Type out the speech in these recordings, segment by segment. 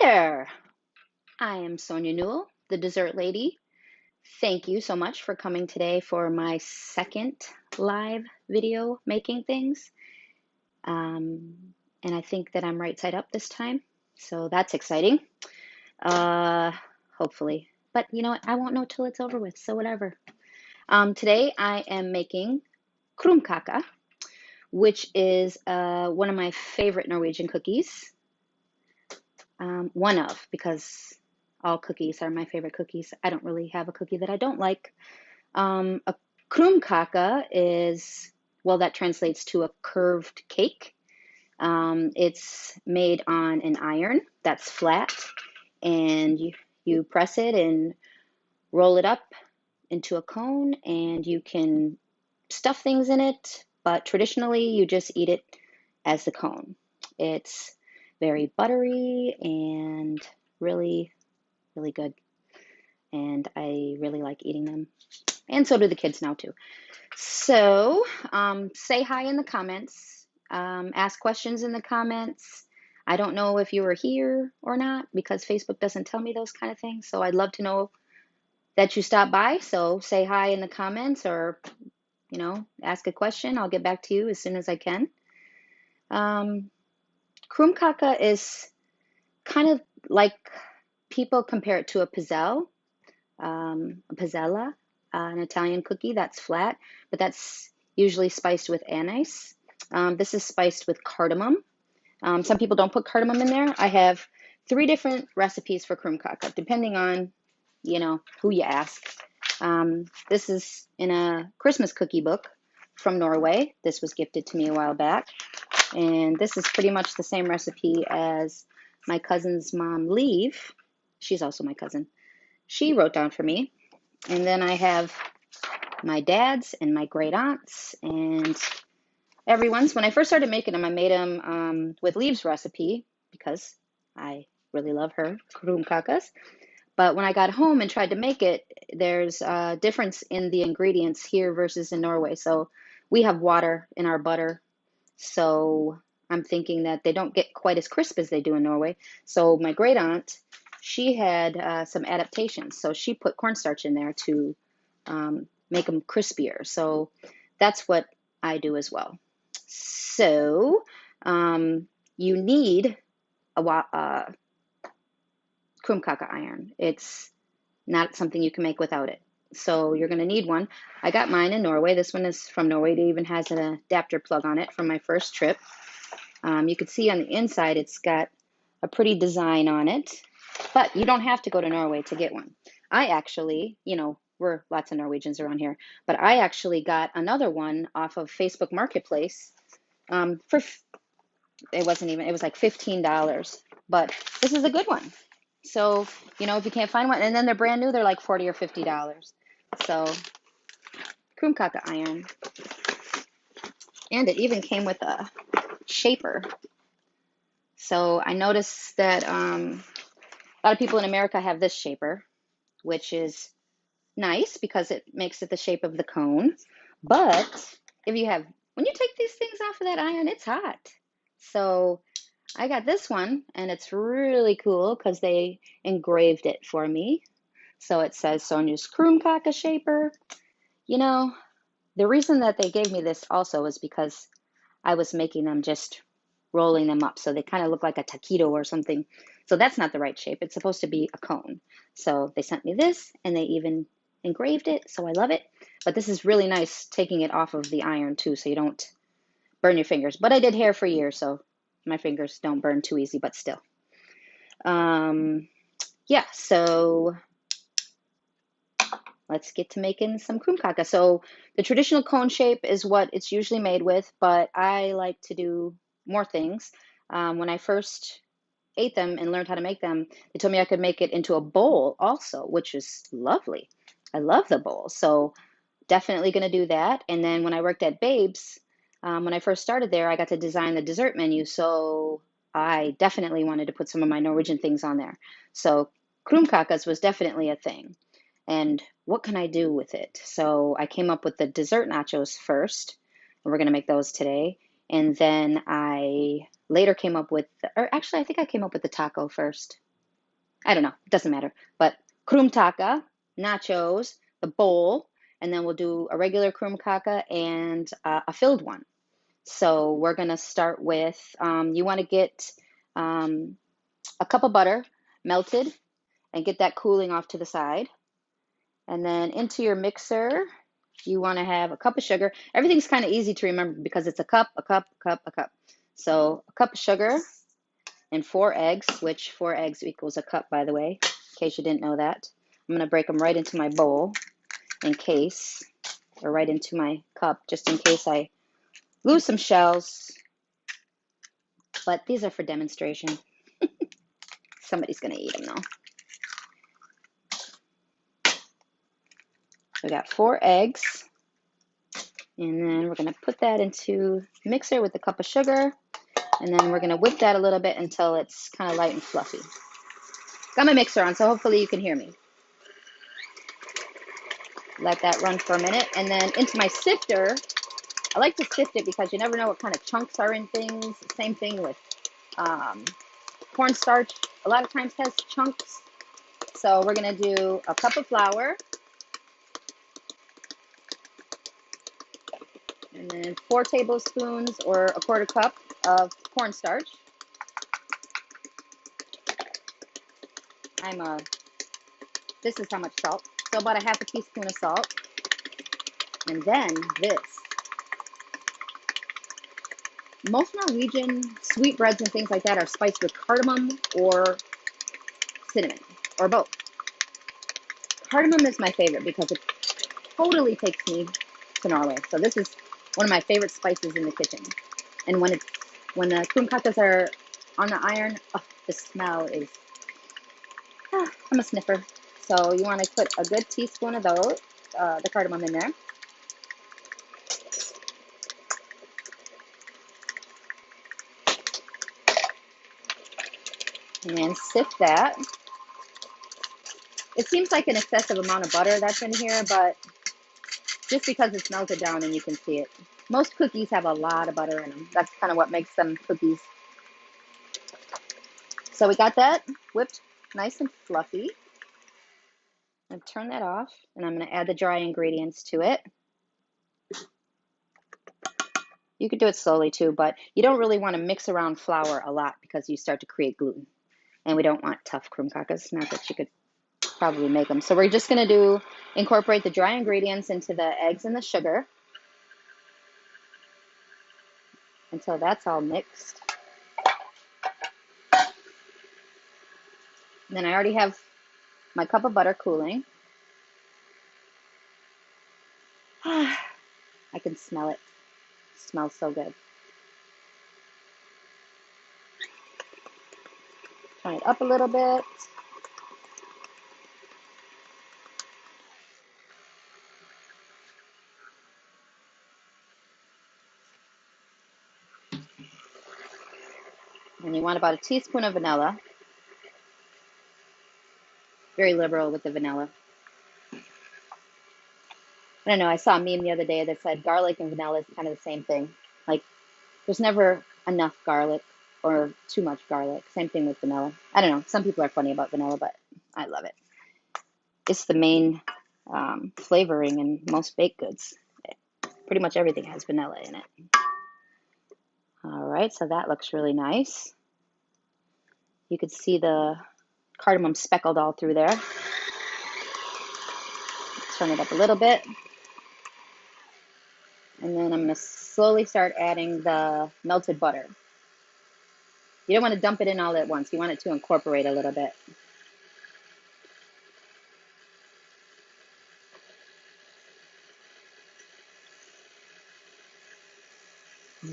there. I am Sonia Newell, the dessert lady. Thank you so much for coming today for my second live video making things. Um, and I think that I'm right side up this time. So that's exciting. Uh, Hopefully. But you know what? I won't know till it's over with, so whatever. Today I am making Krumkake, which is one of my favorite Norwegian cookies. One of, because all cookies are my favorite cookies. I don't really have a cookie that I don't like. A Krumkake is, well, that translates to a curved cake. It's made on an iron that's flat, and you press it and roll it up into a cone, and you can stuff things in it, but traditionally you just eat it as the cone. It's very buttery and really, really good. And I really like eating them. And so do the kids now too. So say hi in the comments. Ask questions in the comments. I don't know if you were here or not because Facebook doesn't tell me those kind of things. So I'd love to know that you stopped by. So say hi in the comments or, ask a question. I'll get back to you as soon as I can. Krumkake is kind of like people compare it to a pizzella, an Italian cookie that's flat, but that's usually spiced with anise. This is spiced with cardamom. Some people don't put cardamom in there. I have 3 different recipes for Krumkake, depending on, who you ask. This is in a Christmas cookie book from Norway. This was gifted to me a while back. And this is pretty much the same recipe as my cousin's mom, Leave. She's also my cousin. She wrote down for me. And then I have my dad's and my great aunt's and everyone's. When I first started making them, I made them with Leave's recipe because I really love her krumkakes. But when I got home and tried to make it, there's a difference in the ingredients here versus in Norway. So we have water in our butter. So I'm thinking that they don't get quite as crisp as they do in Norway. So my great aunt, she had some adaptations. So she put cornstarch in there to make them crispier. So that's what I do as well. So you need a Krumkake iron. It's not something you can make without it. So you're going to need one. I got mine in Norway. This one is from Norway. It even has an adapter plug on it from my first trip. You can see on the inside it's got a pretty design on it, but you don't have to go to Norway to get one. I actually, we're lots of Norwegians around here, but I actually got another one off of Facebook Marketplace for, it was like $15, but this is a good one. So, if you can't find one, and then they're brand new, they're like $40 or $50. So, Krumkake iron. And it even came with a shaper. So I noticed that a lot of people in America have this shaper, which is nice because it makes it the shape of the cone. But when you take these things off of that iron, it's hot. So I got this one, and it's really cool because they engraved it for me. So it says Sonia's Krumkake shaper. The reason that they gave me this also is because I was making them just rolling them up. So they kind of look like a taquito or something. So that's not the right shape. It's supposed to be a cone. So they sent me this, and they even engraved it. So I love it. But this is really nice taking it off of the iron too, so you don't burn your fingers. But I did hair for years, so my fingers don't burn too easy, but still. Yeah, so let's get to making some Krumkake. So the traditional cone shape is what it's usually made with, but I like to do more things. When I first ate them and learned how to make them, they told me I could make it into a bowl also, which is lovely. I love the bowl, so definitely going to do that. And then when I worked at Babes, when I first started there, I got to design the dessert menu, so I definitely wanted to put some of my Norwegian things on there. So Krumkakes was definitely a thing. And what can I do with it? So I came up with the dessert nachos first, and we're going to make those today. And then I later came up with, or actually I think I came up with the taco first. I don't know, it doesn't matter. But Krumkake, nachos, the bowl, and then we'll do a regular Krumkake and a filled one. So we're gonna start with, you wanna get a cup of butter melted and get that cooling off to the side. And then into your mixer, you wanna have a cup of sugar. Everything's kind of easy to remember because it's a cup, a cup, a cup, a cup. So a cup of sugar and 4 eggs, which 4 eggs equals a cup, by the way, in case you didn't know that. I'm gonna break them right into my bowl in case, or right into my cup, just in case I lose some shells. But these are for demonstration. Somebody's gonna eat them though. We got 4 eggs, and then we're gonna put that into the mixer with a cup of sugar, and then we're gonna whip that a little bit until it's kind of light and fluffy. Got my mixer on, so hopefully you can hear me. Let that run for a minute, and then into my sifter. I like to sift it because you never know what kind of chunks are in things. Same thing with cornstarch. A lot of times has chunks. So we're gonna do a cup of flour, and then 4 tablespoons or a quarter cup of cornstarch. This is how much salt. So about a half a teaspoon of salt. And then this. Most Norwegian sweetbreads and things like that are spiced with cardamom or cinnamon, or both. Cardamom is my favorite because it totally takes me to Norway. So this is one of my favorite spices in the kitchen. And when the krumkakes are on the iron, oh, the smell is, I'm a sniffer. So you want to put a good teaspoon of those, the cardamom in there. And then sift that. It seems like an excessive amount of butter that's in here, but just because it's melted down and you can see it. Most cookies have a lot of butter in them. That's kind of what makes them cookies. So we got that whipped nice and fluffy. I'm gonna turn that off, and I'm gonna add the dry ingredients to it. You could do it slowly too, but you don't really want to mix around flour a lot because you start to create gluten. And we don't want tough krumkakes, not that you could probably make them. So we're just gonna incorporate the dry ingredients into the eggs and the sugar until that's all mixed. And then I already have my cup of butter cooling. I can smell it. It smells so good. Turn it up a little bit. And you want about a teaspoon of vanilla. Very liberal with the vanilla. I don't know, I saw a meme the other day that said garlic and vanilla is kind of the same thing. Like, there's never enough garlic or too much garlic. Same thing with vanilla. I don't know, some people are funny about vanilla, but I love it. It's the main flavoring in most baked goods. Pretty much everything has vanilla in it. All right, so that looks really nice. You could see the cardamom speckled all through there. Turn it up a little bit. And then I'm going to slowly start adding the melted butter. You don't want to dump it in all at once. You want it to incorporate a little bit.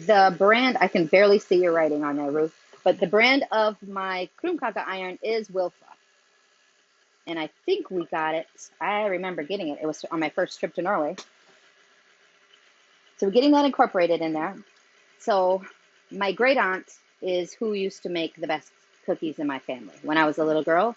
The brand, I can barely see your writing on there, Ruth, but the brand of my Krumkake iron is Wilfa. And I think we got it, I remember getting it. It was on my first trip to Norway. So we're getting that incorporated in there. So my great aunt is who used to make the best cookies in my family. When I was a little girl,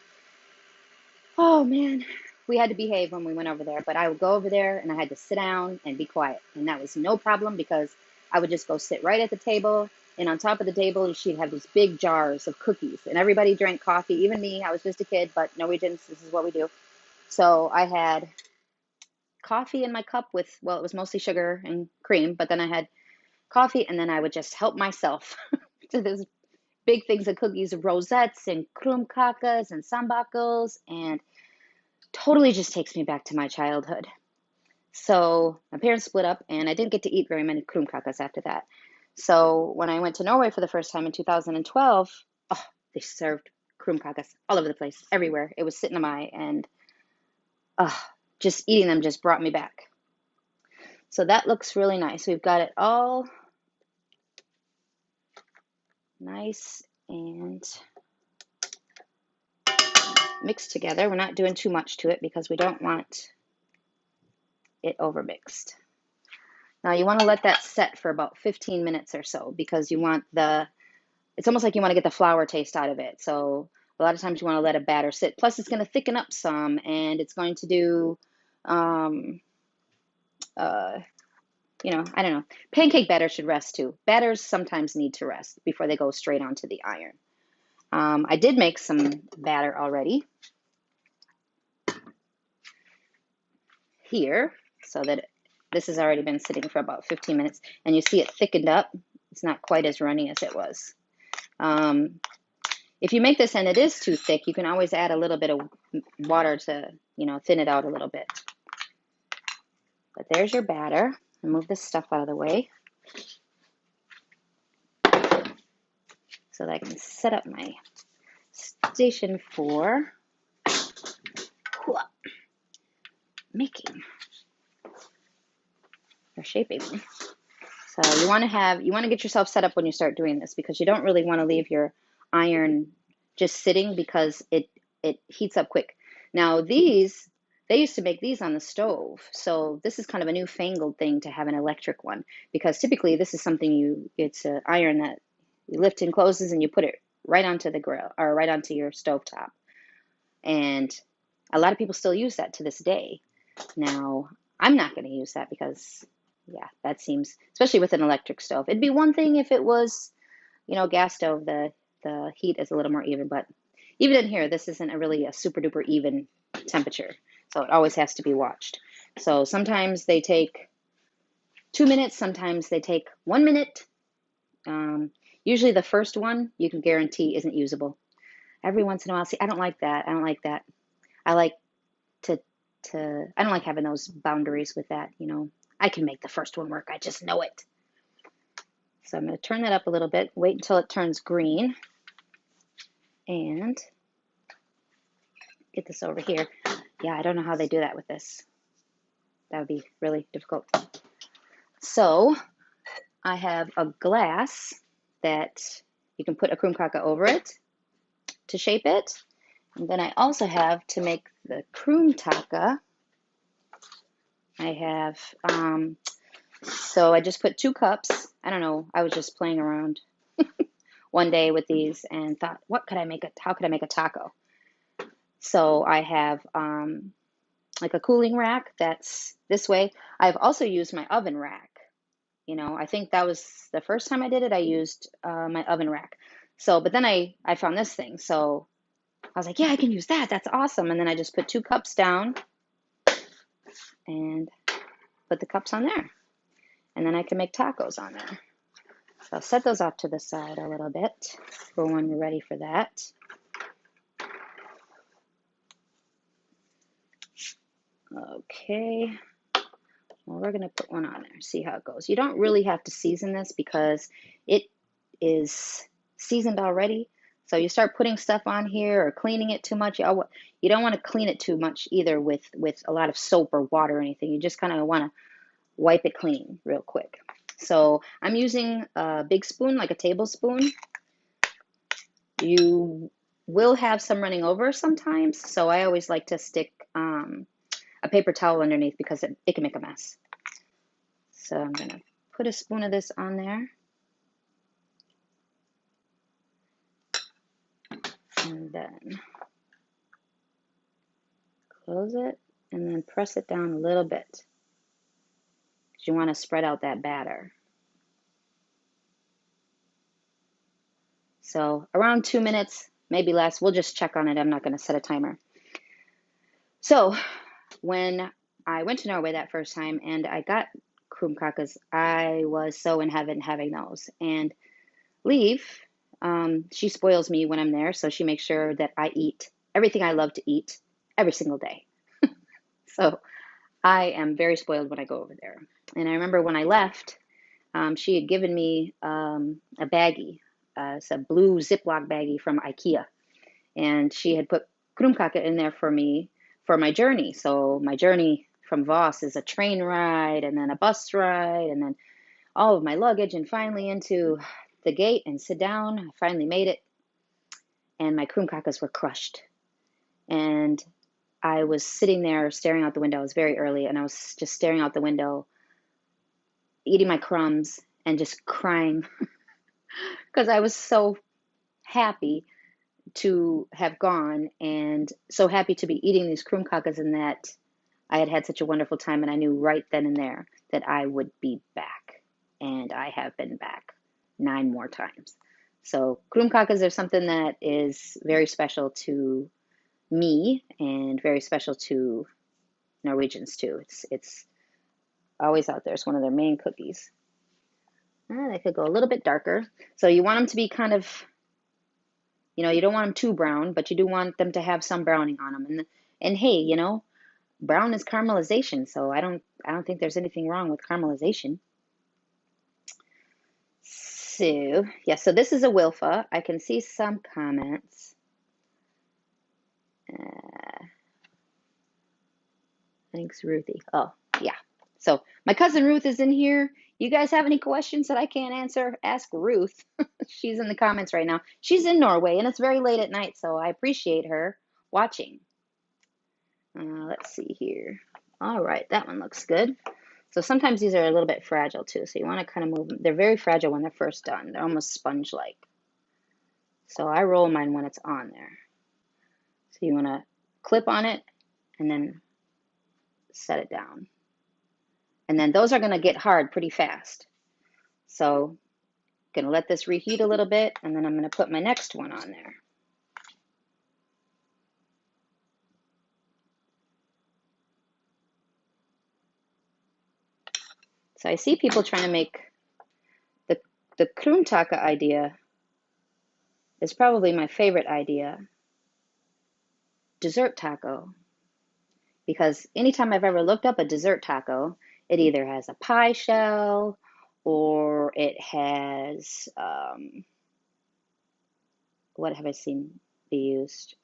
oh man, we had to behave when we went over there. But I would go over there and I had to sit down and be quiet. And that was no problem because I would just go sit right at the table And on top of the table, she'd have these big jars of cookies. And everybody drank coffee, even me. I was just a kid, but Norwegians, this is what we do. So I had coffee in my cup with, well, it was mostly sugar and cream, but then I had coffee, and then I would just help myself to those big things of cookies, rosettes and krumkakes and sambakos, and totally just takes me back to my childhood. So my parents split up, and I didn't get to eat very many krumkakes after that. So when I went to Norway for the first time in 2012, oh, they served krumkakes all over the place, everywhere. It was sitting in my, and oh, just eating them just brought me back. So that looks really nice. We've got it all nice and mixed together. We're not doing too much to it because we don't want it overmixed. Now you want to let that set for about 15 minutes or so because you want it's almost like you want to get the flour taste out of it. So a lot of times you want to let a batter sit. Plus it's going to thicken up some, and it's going to do, uh, I don't know. Pancake batter should rest too. Batters sometimes need to rest before they go straight onto the iron. I did make some batter already here, so that this has already been sitting for about 15 minutes, and you see it thickened up. It's not quite as runny as it was. If you make this and it is too thick, you can always add a little bit of water to, thin it out a little bit. But there's your batter. I'll move this stuff out of the way so that I can set up my station for making or shaping. So you want to get yourself set up when you start doing this, because you don't really want to leave your iron just sitting, because it heats up quick. Now they used to make these on the stove, so this is kind of a newfangled thing to have an electric one, because typically this is something it's an iron that you lift and closes, and you put it right onto the grill or right onto your stove top. And a lot of people still use that to this day. Now, I'm not going to use that because, yeah, that seems, especially with an electric stove. It'd be one thing if it was, gas stove, the heat is a little more even, but even in here, this isn't really a super duper even temperature. So it always has to be watched. So sometimes they take 2 minutes, sometimes they take 1 minute. Usually the first one you can guarantee isn't usable. Every once in a while, see, I don't like that. I don't like that. I like to I don't like having those boundaries with that, I can make the first one work. I just know it. So I'm going to turn that up a little bit, wait until it turns green, and get this over here. Yeah, I don't know how they do that with this. That would be really difficult. So I have a glass that you can put a krumkake over it to shape it. And then I also have, to make the krumkake, I have, so I just put 2 cups. I don't know, I was just playing around one day with these and thought, how could I make a taco? So I have like a cooling rack that's this way. I've also used my oven rack. I think that was the first time I did it. I used my oven rack. So, but then I found this thing. So I was like, yeah, I can use that. That's awesome. And then I just put 2 cups down and put the cups on there. And then I can make tacos on there. So I'll set those off to the side a little bit for when we're ready for that. Okay. Well, we're going to put one on there, see how it goes. You don't really have to season this because it is seasoned already. So you start putting stuff on here or cleaning it too much. You don't want to clean it too much either with a lot of soap or water or anything. You just kind of want to wipe it clean real quick. So I'm using a big spoon, like a tablespoon. You will have some running over sometimes. So I always like to stick a paper towel underneath because it can make a mess. So I'm going to put a spoon of this on there. And then close it and then press it down a little bit, because you want to spread out that batter. So around 2 minutes, maybe less. We'll just check on it. I'm not going to set a timer. So when I went to Norway that first time and I got Krumkakes, I was so in heaven having those. And Leave, she spoils me when I'm there, so she makes sure that I eat everything I love to eat every single day. So I am very spoiled when I go over there. And I remember when I left, she had given me a baggie. It's a blue Ziploc baggie from IKEA. And she had put Krumkake in there for me for my journey. So my journey from Voss is a train ride and then a bus ride and then all of my luggage and finally into the gate and sit down. I finally made it. And my Krumkakes were crushed. And I was sitting there staring out the window. It was very early, and I was just staring out the window, eating my crumbs and just crying because I was so happy to have gone and so happy to be eating these Krumkakes and that I had had such a wonderful time. And I knew right then and there that I would be back. And I have been back 9 more times. So Krumkakes are something that is very special to me and very special to Norwegians too. It's always out there. It's one of their main cookies. They could go a little bit darker. So you want them to be kind of, you don't want them too brown, but you do want them to have some browning on them. And hey, brown is caramelization, so I don't think there's anything wrong with caramelization. So yeah, so this is a Wilfa. I can see some comments. Thanks, Ruthie. Oh, yeah. So my cousin Ruth is in here. You guys have any questions that I can't answer? Ask Ruth. She's in the comments right now. She's in Norway, and it's very late at night, so I appreciate her watching. Let's see here. All right, that one looks good. So sometimes these are a little bit fragile too, so you want to kind of move them. They're very fragile when they're first done. They're almost sponge-like. So I roll mine when it's on there. So you want to clip on it and then set it down. And then those are going to get hard pretty fast. So I'm going to let this reheat a little bit, and then I'm going to put my next one on there. So I see people trying to make the Krumkake idea is probably my favorite idea, dessert taco. Because anytime I've ever looked up a dessert taco, it either has a pie shell or it has, what have I seen be used?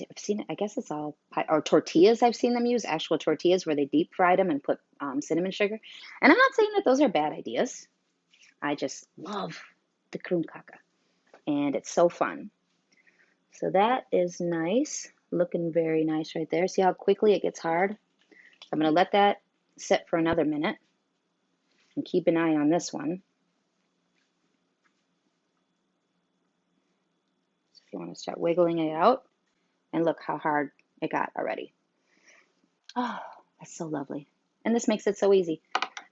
I've seen it, I guess it's all pie, or tortillas. I've seen them use actual tortillas where they deep fried them and put cinnamon sugar. And I'm not saying that those are bad ideas. I just love the Krumkake, and it's so fun. So that is nice, looking very nice right there. See how quickly it gets hard? I'm going to let that sit for another minute and keep an eye on this one. So if you want to start wiggling it out, and look how hard it got already. Oh, that's so lovely. And this makes it so easy.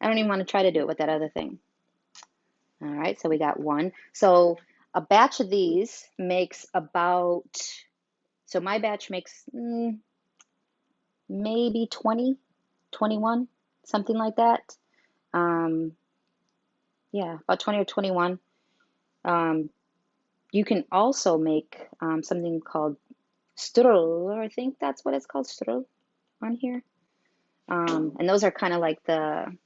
I don't even want to try to do it with that other thing. All right, so we got one. So a batch of these makes about, so my batch makes maybe 20, 21, something like that. Yeah, about 20 or 21. You can also make something called strul, I think that's what it's called, strul on here. And those are kind of like the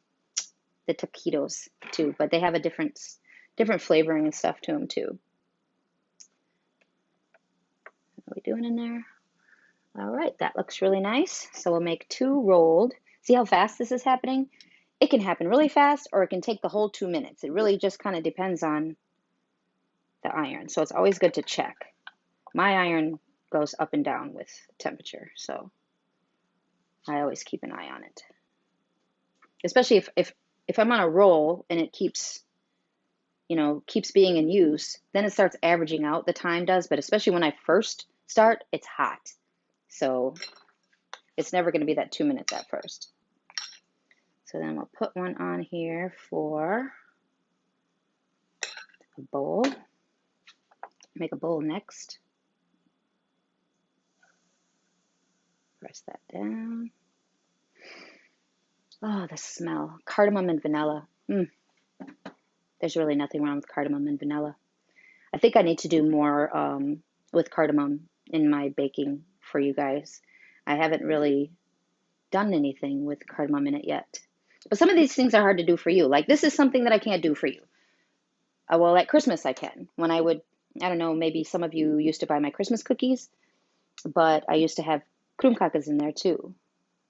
taquitos too, but they have a different flavoring and stuff to them too. What are we doing in there? All right, that looks really nice. So we'll make 2 rolled. See how fast this is happening? It can happen really fast, or it can take the whole 2 minutes. It really just kind of depends on the iron. So it's always good to check. My iron goes up and down with temperature, so I always keep an eye on it. Especially if I'm on a roll and it keeps being in use, then it starts averaging out, the time does, but especially when I first start, it's hot. So it's never going to be that 2 minutes at first. So then we'll put one on here for a bowl. Make a bowl next. Press that down. Oh, the smell. Cardamom and vanilla. There's really nothing wrong with cardamom and vanilla. I think I need to do more with cardamom in my baking for you guys. I haven't really done anything with cardamom in it yet. But some of these things are hard to do for you. Like this is something that I can't do for you. Well, at Christmas I can. When I would, I don't know, maybe some of you used to buy my Christmas cookies, but I used to have Krumkakes in there too.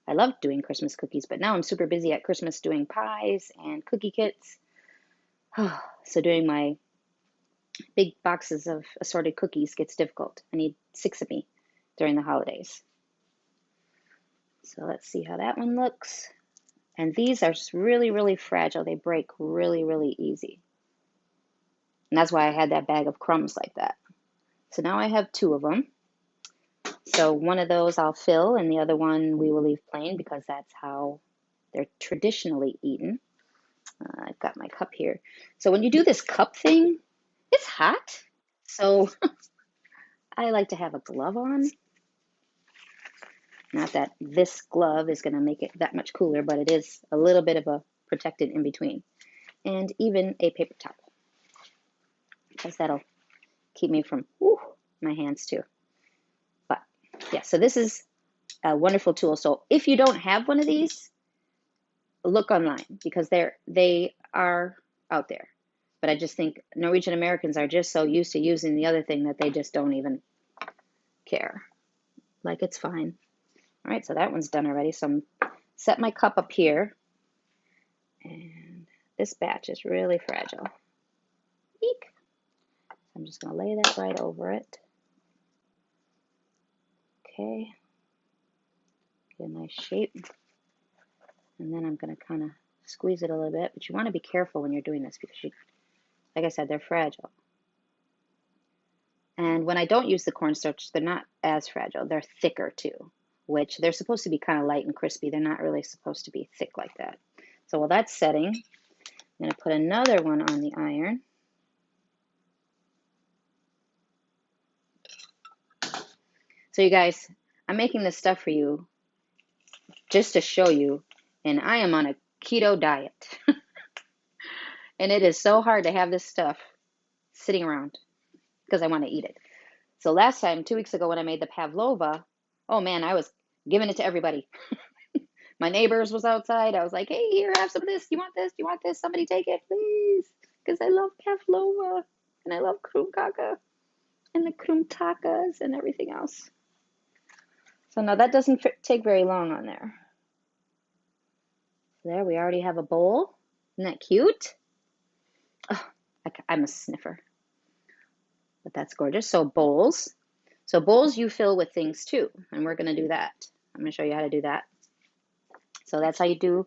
I loved doing Christmas cookies, but now I'm super busy at Christmas doing pies and cookie kits. So doing my big boxes of assorted cookies gets difficult. I need 6 of me during the holidays. So let's see how that one looks. And these are really, really fragile. They break really, really easy. And that's why I had that bag of crumbs like that. So now I have 2 of them. So one of those I'll fill and the other one we will leave plain because that's how they're traditionally eaten. I've got my cup here. So when you do this cup thing, it's hot. So I like to have a glove on. Not that this glove is going to make it that much cooler, but it is a little bit of a protected in between. And even a paper towel, because that'll keep me from my hands too. But yeah, so this is a wonderful tool. So if you don't have one of these, look online because they are out there. But I just think Norwegian Americans are just so used to using the other thing that they just don't even care. Like it's fine. All right, so that one's done already. So I'm set my cup up here. And this batch is really fragile. Eek. So I'm just going to lay that right over it. Okay. Get a nice shape. And then I'm going to kind of squeeze it a little bit. But you want to be careful when you're doing this because, like I said, they're fragile. And when I don't use the cornstarch, they're not as fragile. They're thicker too, which they're supposed to be kind of light and crispy. They're not really supposed to be thick like that. So while that's setting, I'm going to put another one on the iron. So you guys, I'm making this stuff for you just to show you, and I am on a keto diet. And it is so hard to have this stuff sitting around because I want to eat it. So last time, 2 weeks ago when I made the pavlova, oh man, I was giving it to everybody. My neighbors was outside. I was like, hey, here, have some of this. You want this? You want this? Somebody take it, please. Because I love pavlova and I love krumkake and the krumtakas and everything else. So now that doesn't take very long on there. There, we already have a bowl. Isn't that cute? Oh, I'm a sniffer. But that's gorgeous. So bowls. So bowls you fill with things too. And we're going to do that. I'm going to show you how to do that. So that's how you do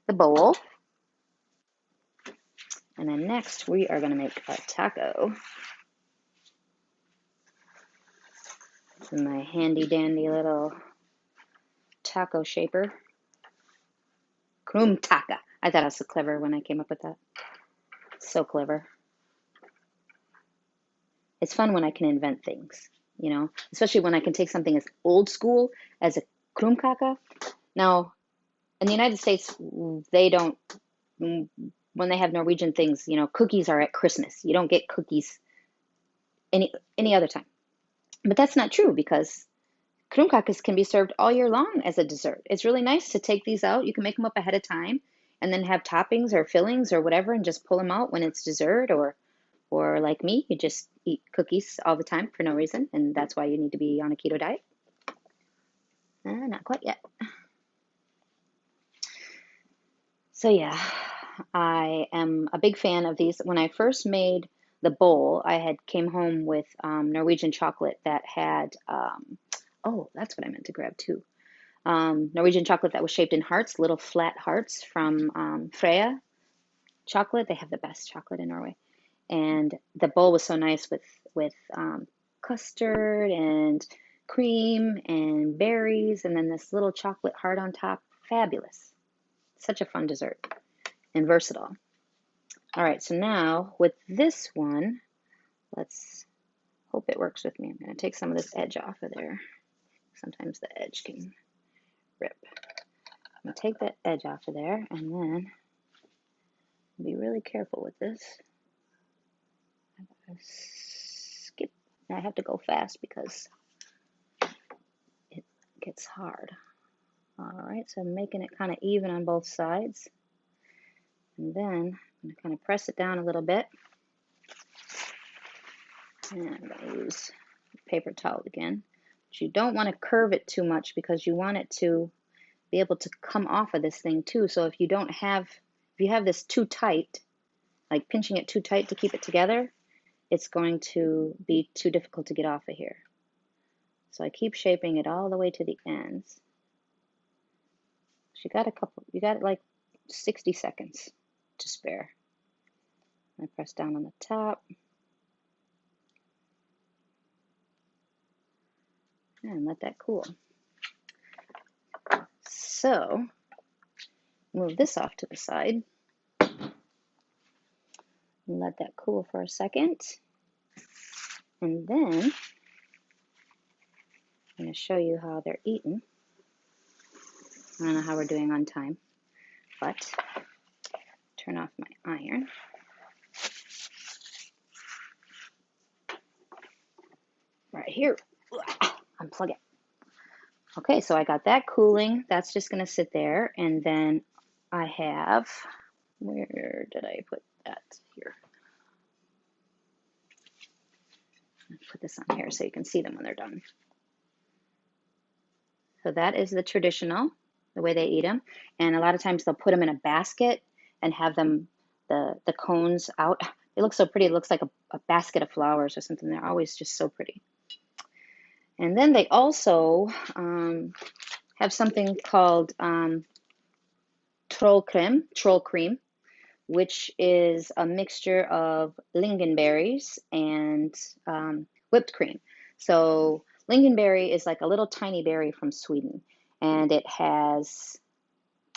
the bowl. And then next we are going to make a taco. This is my handy dandy little taco shaper. Krumkake. I thought I was so clever when I came up with that. So clever. It's fun when I can invent things, you know, especially when I can take something as old school as a krumkake. Now, in the United States, they don't, when they have Norwegian things, you know, cookies are at Christmas. You don't get cookies any other time. But that's not true because krumkakes can be served all year long as a dessert. It's really nice to take these out. You can make them up ahead of time and then have toppings or fillings or whatever and just pull them out when it's dessert, or like me, you just eat cookies all the time for no reason, and that's why you need to be on a keto diet. Not quite yet. So yeah, I am a big fan of these. When I first made the bowl, I came home with Norwegian chocolate that had, oh, that's what I meant to grab too. Norwegian chocolate that was shaped in hearts, little flat hearts from Freya chocolate. They have the best chocolate in Norway. And the bowl was so nice with custard and cream and berries, and then this little chocolate heart on top. Fabulous. Such a fun dessert and versatile. All right, so now with this one, let's hope it works with me. I'm going to take some of this edge off of there. Sometimes the edge can rip. I'm going to take that edge off of there, and then be really careful with this. Skip. I have to go fast because it gets hard. All right, so I'm making it kind of even on both sides. And then I'm going to kind of press it down a little bit. And I'm going to use paper towel again. But you don't want to curve it too much because you want it to be able to come off of this thing too. So if you have this too tight, like pinching it too tight to keep it together, it's going to be too difficult to get off of here. So I keep shaping it all the way to the ends. So you got like 60 seconds to spare. I press down on the top. And let that cool. So move this off to the side and let that cool for a second. And then I'm going to show you how they're eaten. I don't know how we're doing on time, but turn off my iron. Right here, unplug it. Okay, so I got that cooling. That's just going to sit there. And then I have, where did I put that? Here. I'll put this on here so you can see them when they're done. So that is the traditional, the way they eat them. And a lot of times they'll put them in a basket and have them, the cones out. It looks so pretty. It looks like a basket of flowers or something. They're always just so pretty. And then they also have something called troll cream, which is a mixture of lingonberries and whipped cream. So lingonberry is like a little tiny berry from Sweden, and it has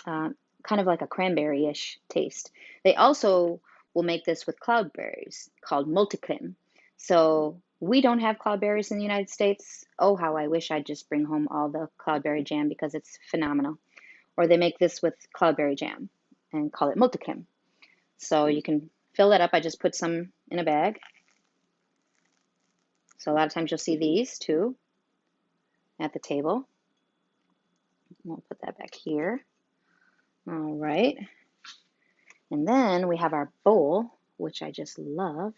kind of like a cranberry-ish taste. They also will make this with cloudberries called multicrim. So we don't have cloudberries in the United States. Oh, how I wish I'd just bring home all the cloudberry jam because it's phenomenal. Or they make this with cloudberry jam and call it multicrim. So you can fill that up. I just put some in a bag. So a lot of times you'll see these too at the table. We'll put that back here. All right. And then we have our bowl, which I just love.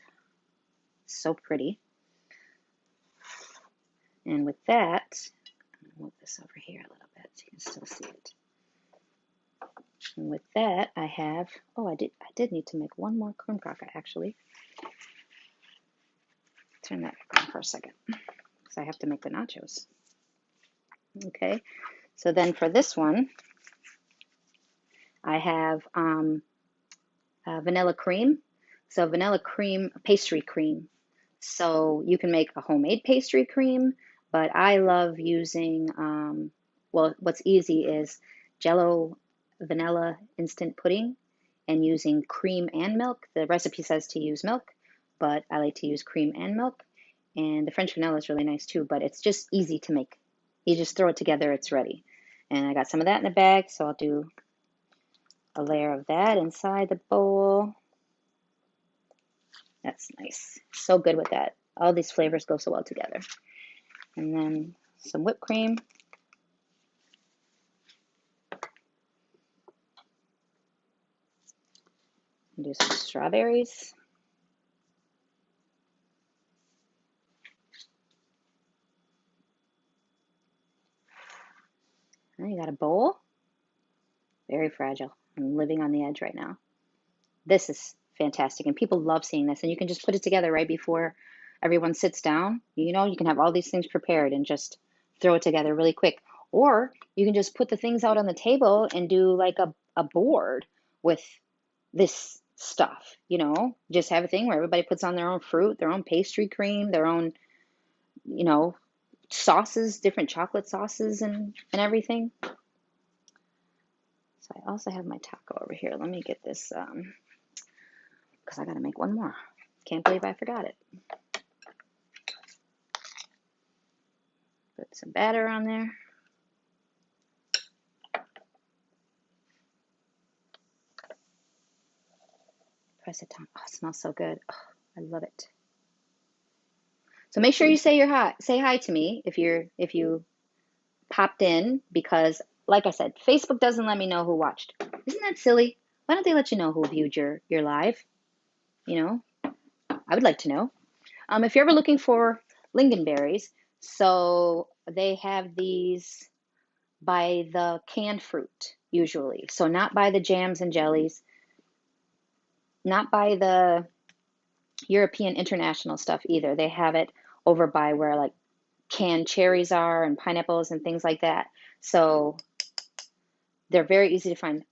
So pretty. And with that, I'll move this over here a little bit so you can still see it. And with that, I have, I did need to make one more Krumkake actually. Turn that back on for a second because I have to make the nachos. Okay, so then for this one, I have vanilla cream. So vanilla cream, pastry cream. So you can make a homemade pastry cream, but I love using, what's easy is Jello vanilla instant pudding and using cream and milk. The recipe says to use milk, but I like to use cream and milk. And the French vanilla is really nice too, but it's just easy to make. You just throw it together, it's ready. And I got some of that in the bag, so I'll do a layer of that inside the bowl. That's nice. So good with that. All these flavors go so well together. And then some whipped cream. And do some strawberries. And you got a bowl. Very fragile. I'm living on the edge right now. This is fantastic, and people love seeing this. And you can just put it together right before everyone sits down. You know, you can have all these things prepared and just throw it together really quick. Or you can just put the things out on the table and do like a board with this stuff, you know, just have a thing where everybody puts on their own fruit, their own pastry cream, their own, you know, sauces, different chocolate sauces and everything. So I also have my taco over here. Let me get this because I got to make one more. Can't believe I forgot it. Put some batter on there. Press it down. Oh, it smells so good. Oh, I love it. So make sure you say hi to me if you popped in, because like I said, Facebook doesn't let me know who watched. Isn't that silly? Why don't they let you know who viewed your live? You know, I would like to know. If you're ever looking for lingonberries, so they have these by the canned fruit usually. So not by the jams and jellies, not by the European international stuff either. They have it over by where like canned cherries are and pineapples and things like that. So they're very easy to find.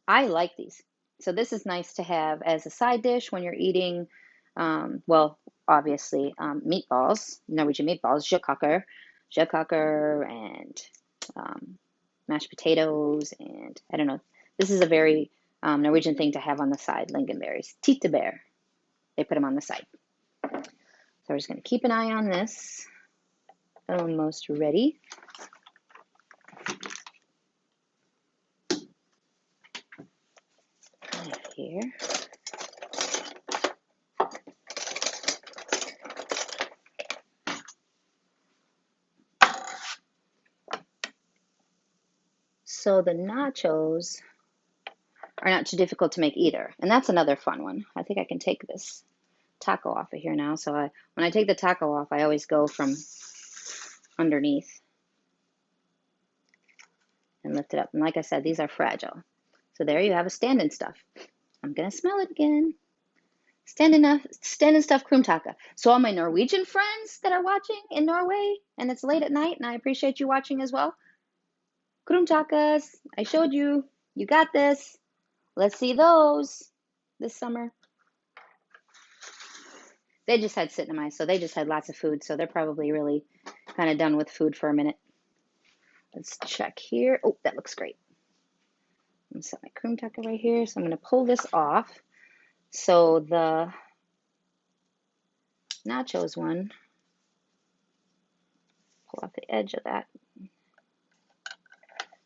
I like these. So this is nice to have as a side dish when you're eating, well, obviously meatballs, Norwegian meatballs, Krumkaker, and mashed potatoes, and I don't know. This is a very Norwegian thing to have on the side, lingonberries. Tyttebær. They put them on the side. So we're just going to keep an eye on this. Almost ready. Here. So the nachos are not too difficult to make either. And that's another fun one. I think I can take this taco off of here now. So when I take the taco off, I always go from underneath and lift it up. And like I said, these are fragile. So there you have a stand-in stuff. I'm going to smell it again. Stand-in stuff Krumkake. So all my Norwegian friends that are watching in Norway, and it's late at night, and I appreciate you watching as well. Krumkakes, I showed you. You got this. Let's see those this summer. They just had cinema, so they just had lots of food, so they're probably really kind of done with food for a minute. Let's check here. Oh, that looks great. I'm going to set my Krumkake right here, so I'm going to pull this off. So the nachos one, pull off the edge of that.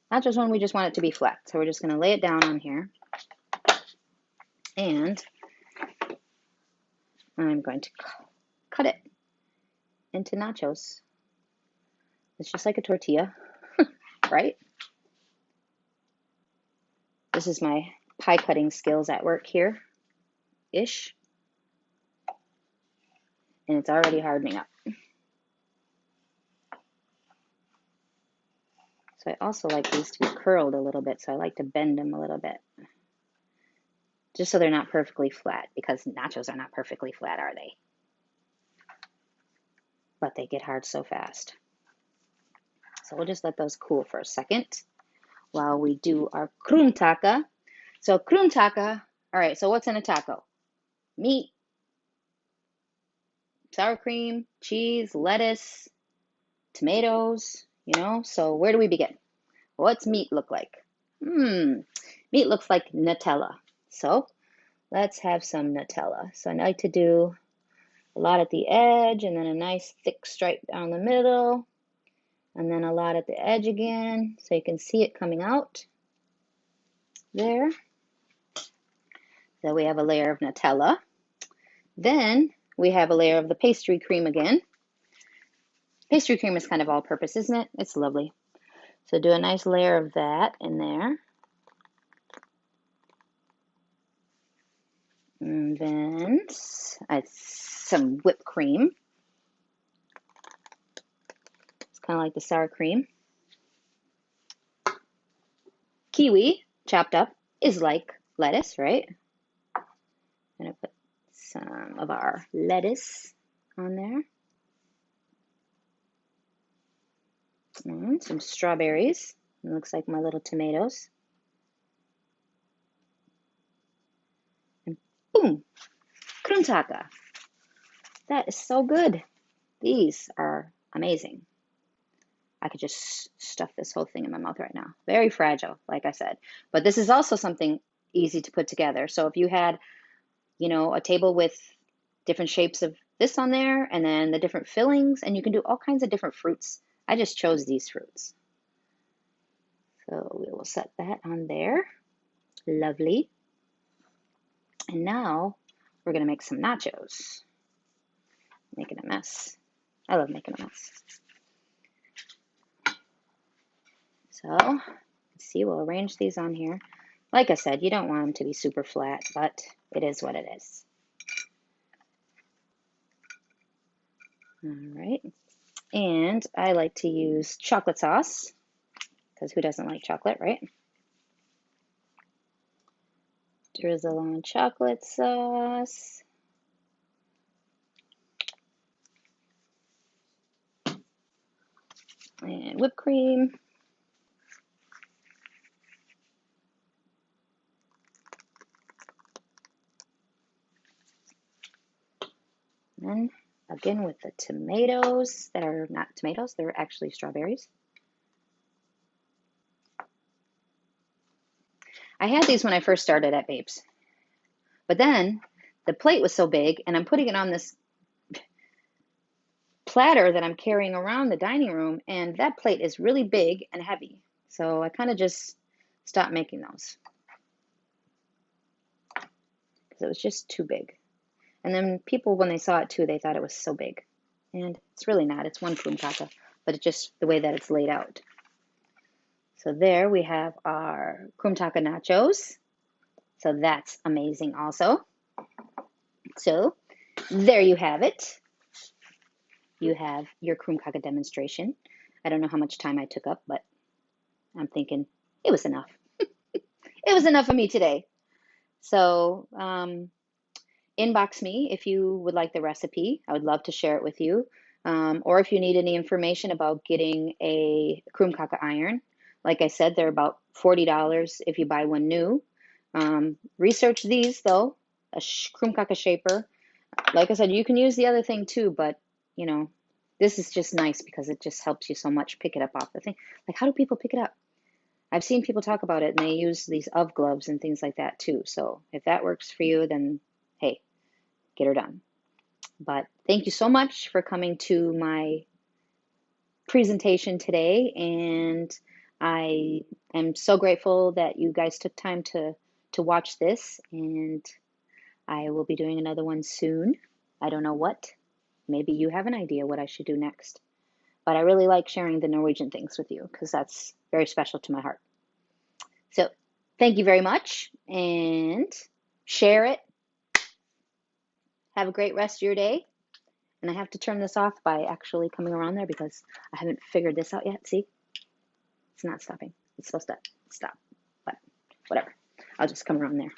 Nachos one, we just want it to be flat, so we're just going to lay it down on here. And I'm going to cut it into nachos. It's just like a tortilla, right? This is my pie cutting skills at work here-ish. And it's already hardening up. So I also like these to be curled a little bit, so I like to bend them a little bit. Just so they're not perfectly flat, because nachos are not perfectly flat, are they? But they get hard so fast. So we'll just let those cool for a second while we do our Krumkake. So Krumkake, all right, so what's in a taco? Meat, sour cream, cheese, lettuce, tomatoes, you know? So where do we begin? What's meat look like? Meat looks like Nutella. So let's have some Nutella. So I like to do a lot at the edge, and then a nice thick stripe down the middle, and then a lot at the edge again, so you can see it coming out there. So we have a layer of Nutella. Then we have a layer of the pastry cream again. Pastry cream is kind of all-purpose, isn't it? It's lovely. So do a nice layer of that in there. And then some whipped cream. It's kind of like the sour cream. Kiwi, chopped up, is like lettuce, right? I'm going to put some of our lettuce on there. And some strawberries. It looks like my little tomatoes. And boom, Krumkake. That is so good. These are amazing. I could just stuff this whole thing in my mouth right now. Very fragile, like I said. But this is also something easy to put together. So if you had you know, a table with different shapes of this on there, and then the different fillings, and you can do all kinds of different fruits. I just chose these fruits. So we will set that on there. Lovely. And now we're going to make some nachos. Making a mess. I love making a mess. So, let's see, we'll arrange these on here. Like I said, you don't want them to be super flat, but it is what it is. All right. And I like to use chocolate sauce, because who doesn't like chocolate, right? Drizzle on chocolate sauce. And whipped cream. And then again with the tomatoes that are not tomatoes, they're actually strawberries. I had these when I first started at Babes, but then the plate was so big, and I'm putting it on this platter that I'm carrying around the dining room, and that plate is really big and heavy. So I kind of just stopped making those because it was just too big. And then people, when they saw it too, they thought it was so big. And it's really not. It's one Krumkake, but it's just the way that it's laid out. So there we have our Krumkake nachos. So that's amazing also. So there you have it. You have your Krumkake demonstration. I don't know how much time I took up, but I'm thinking it was enough. It was enough for me today. So inbox me if you would like the recipe. I would love to share it with you. Or if you need any information about getting a Krumkake iron. Like I said, they're about $40 if you buy one new. Research these though, a Krumkake shaper. Like I said, you can use the other thing too, but you know, this is just nice because it just helps you so much pick it up off the thing. Like, how do people pick it up? I've seen people talk about it and they use these UV gloves and things like that too. So if that works for you, then hey, get her done. But thank you so much for coming to my presentation today. And I am so grateful that you guys took time to watch this. And I will be doing another one soon. I don't know what. Maybe you have an idea what I should do next. But I really like sharing the Norwegian things with you because that's very special to my heart. So thank you very much, and share it. Have a great rest of your day. And I have to turn this off by actually coming around there because I haven't figured this out yet. See? It's not stopping. It's supposed to stop. But whatever. I'll just come around there.